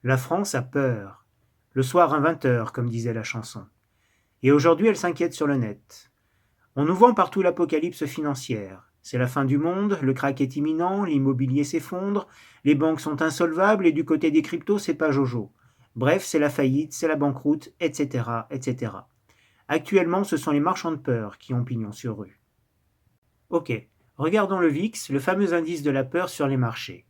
La France a peur. Le soir à 20 h, comme disait la chanson. Et aujourd'hui, elle s'inquiète sur le net. On nous vend partout l'apocalypse financière. C'est la fin du monde, le krach est imminent, l'immobilier s'effondre, les banques sont insolvables et du côté des cryptos, c'est pas jojo. Bref, c'est la faillite, c'est la banqueroute, etc., etc. Actuellement, ce sont les marchands de peur qui ont pignon sur rue. Ok, regardons le VIX, le fameux indice de la peur sur les marchés.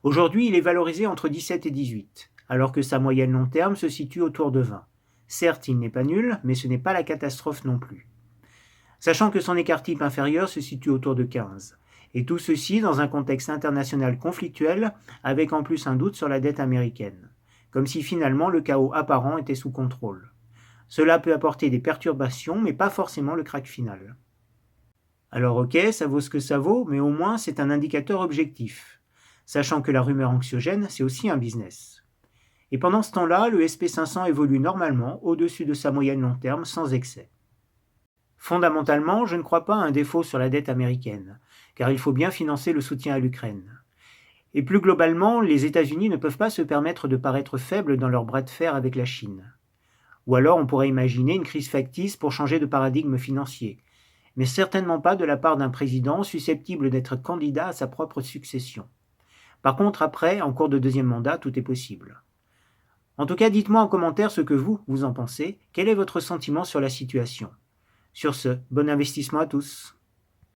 Aujourd'hui, il est valorisé entre 17 et 18, alors que sa moyenne long terme se situe autour de 20. Certes, il n'est pas nul, mais ce n'est pas la catastrophe non plus. Sachant que son écart type inférieur se situe autour de 15. Et tout ceci dans un contexte international conflictuel, avec en plus un doute sur la dette américaine. Comme si finalement le chaos apparent était sous contrôle. Cela peut apporter des perturbations, mais pas forcément le krach final. Alors ok, ça vaut ce que ça vaut, mais au moins c'est un indicateur objectif. Sachant que la rumeur anxiogène, c'est aussi un business. Et pendant ce temps-là, le SP500 évolue normalement au-dessus de sa moyenne long terme sans excès. Fondamentalement, je ne crois pas à un défaut sur la dette américaine, car il faut bien financer le soutien à l'Ukraine. Et plus globalement, les États-Unis ne peuvent pas se permettre de paraître faibles dans leur bras de fer avec la Chine. Ou alors on pourrait imaginer une crise factice pour changer de paradigme financier, mais certainement pas de la part d'un président susceptible d'être candidat à sa propre succession. Par contre, après, en cours de deuxième mandat, tout est possible. En tout cas, dites-moi en commentaire ce que vous en pensez. Quel est votre sentiment sur la situation ? Sur ce, bon investissement à tous.